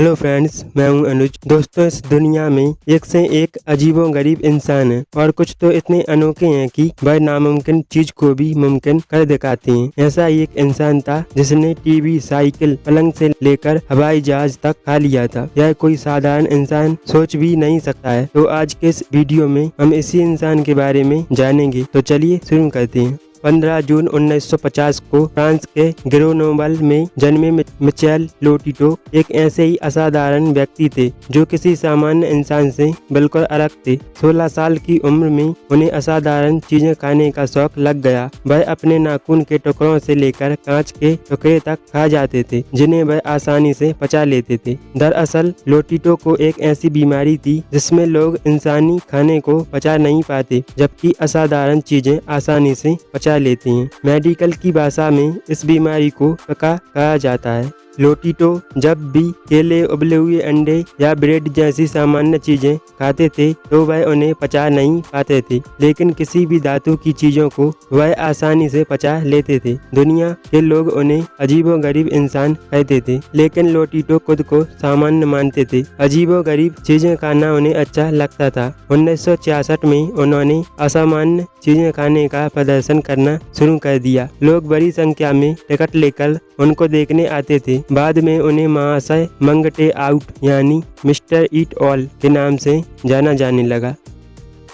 Hello friends, मैं हूं अनुज। दोस्तों, इस दुनिया में एक से एक अजीबोगरीब इंसान है और कुछ तो इतने अनोखे हैं कि वह नामुमकिन चीज को भी मुमकिन कर दिखाते हैं। ऐसा ही एक इंसान था जिसने टीवी, साइकिल, पलंग से लेकर हवाई जहाज तक खा लिया था। यह कोई साधारण इंसान सोच भी नहीं सकता है। तो आज के इस वीडियो में हम इसी इंसान के बारे में जानेंगे। तो चलिए शुरू करते हैं। 15 जून 1950 को फ्रांस के ग्रेनोबल में जन्मे मिचेल लोटिटो एक ऐसे ही असाधारण व्यक्ति थे जो किसी सामान्य इंसान से बिल्कुल अलग थे। 16 साल की उम्र में उन्हें असाधारण चीजें खाने का शौक लग गया। वह अपने नाखून के टुकड़ों से लेकर कांच के टुकड़े तक खा जाते थे, जिन्हें वह आसानी से पचा लेते थे। दरअसल लोटिटो को एक ऐसी बीमारी थी जिसमें लोग इंसानी खाने को पचा नहीं पाते, जबकि असाधारण चीजें आसानी से पचा लेते हैं। मेडिकल की भाषा में इस बीमारी को पका कहा जाता है। लोटिटो जब भी केले, उबले हुए अंडे या ब्रेड जैसी सामान्य चीजें खाते थे तो वह उन्हें पचा नहीं पाते थे, लेकिन किसी भी धातु की चीजों को वह आसानी से पचा लेते थे। दुनिया के लोग उन्हें अजीबोगरीब इंसान कहते थे, लेकिन लोटिटो खुद को सामान्य मानते थे। अजीबोगरीब चीजें खाना उन्हें अच्छा लगता था। 1966 में उन्होंने असामान्य चीजें खाने का प्रदर्शन करना शुरू कर दिया। लोग बड़ी संख्या में टिकट लेकर उनको देखने आते थे। बाद में उन्हें महाशय मंगटे आउट यानी मिस्टर ईट ऑल के नाम से जाना जाने लगा।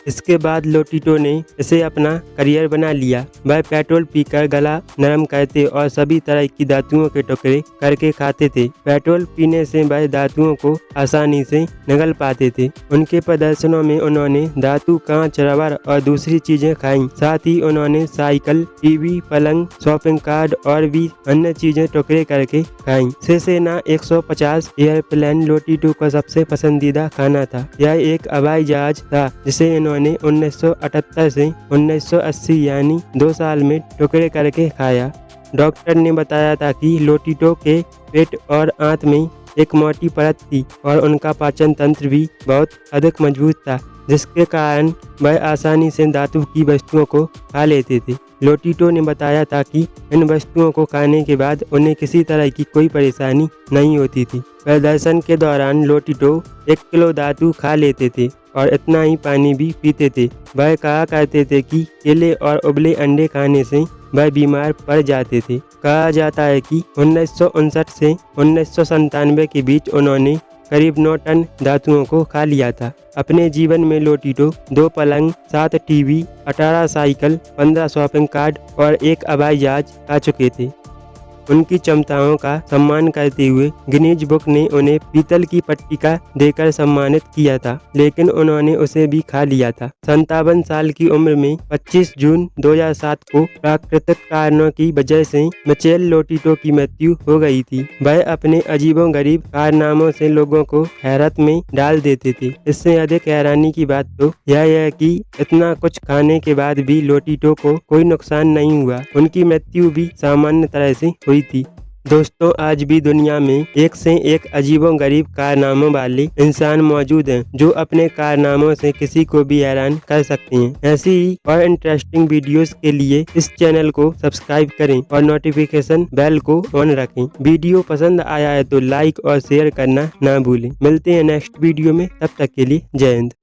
इसके बाद लोटिटो ने इसे अपना करियर बना लिया। वह पेट्रोल पीकर गला नरम करते और सभी तरह की धातुओं के टुकड़े करके खाते थे। पेट्रोल पीने से वह धातुओं को आसानी से निगल पाते थे। उनके प्रदर्शनों में उन्होंने धातु, कांच, रबर और दूसरी चीजें खाई। साथ ही उन्होंने साइकिल, टीवी, पलंग, शॉपिंग कार्ड और भी अन्य चीजें टुकड़े करके खाई। सेना 150 एयरप्लेन लोटिटो का सबसे पसंदीदा खाना था। यह एक हवाई जहाज था जिसे उन्होंने 1978 से 1980 यानी 2 साल में टुकड़े करके खाया। डॉक्टर ने बताया था कि लोटिटो के पेट और आंत में एक मोटी परत थी और उनका पाचन तंत्र भी बहुत अधिक मजबूत था, जिसके कारण वह आसानी से धातु की वस्तुओं को खा लेते थे। लोटिटो ने बताया था कि इन वस्तुओं को खाने के बाद उन्हें किसी तरह की कोई परेशानी नहीं होती थी। प्रदर्शन के दौरान लोटिटो 1 किलो धातु खा लेते थे और इतना ही पानी भी पीते थे। वह कहा करते थे कि केले और उबले अंडे खाने से वह बीमार पड़ जाते थे। कहा जाता है कि 1959 से 1997 के बीच उन्होंने करीब 9 टन धातुओं को खा लिया था। अपने जीवन में लोटिटो 2 पलंग, 7 टीवी, 18 साइकिल, 15 शॉपिंग कार्ड और 1 हवाई जहाज खा चुके थे। उनकी क्षमताओं का सम्मान करते हुए गिनीज बुक ने उन्हें पीतल की पट्टिका देकर सम्मानित किया था, लेकिन उन्होंने उसे भी खा लिया था। 57 साल की उम्र में 25 जून 2007 को प्राकृतिक कारणों की वजह से मिचेल लोटिटो की मृत्यु हो गई थी। वह अपने अजीबोगरीब कारनामों से लोगों को हैरत में डाल देते थे। इससे अधिक हैरानी की बात तो यह है कि इतना कुछ खाने के बाद भी लोटिटो को कोई नुकसान नहीं हुआ। उनकी मृत्यु भी सामान्य तरह से हुई थी। दोस्तों, आज भी दुनिया में एक से एक अजीबोगरीब कारनामों वाले इंसान मौजूद हैं जो अपने कारनामों से किसी को भी हैरान कर सकते हैं। ऐसी ही और इंटरेस्टिंग वीडियोस के लिए इस चैनल को सब्सक्राइब करें और नोटिफिकेशन बेल को ऑन रखें। वीडियो पसंद आया है तो लाइक और शेयर करना ना भूलें। मिलते हैं नेक्स्ट वीडियो में, तब तक के लिए जय हिंद।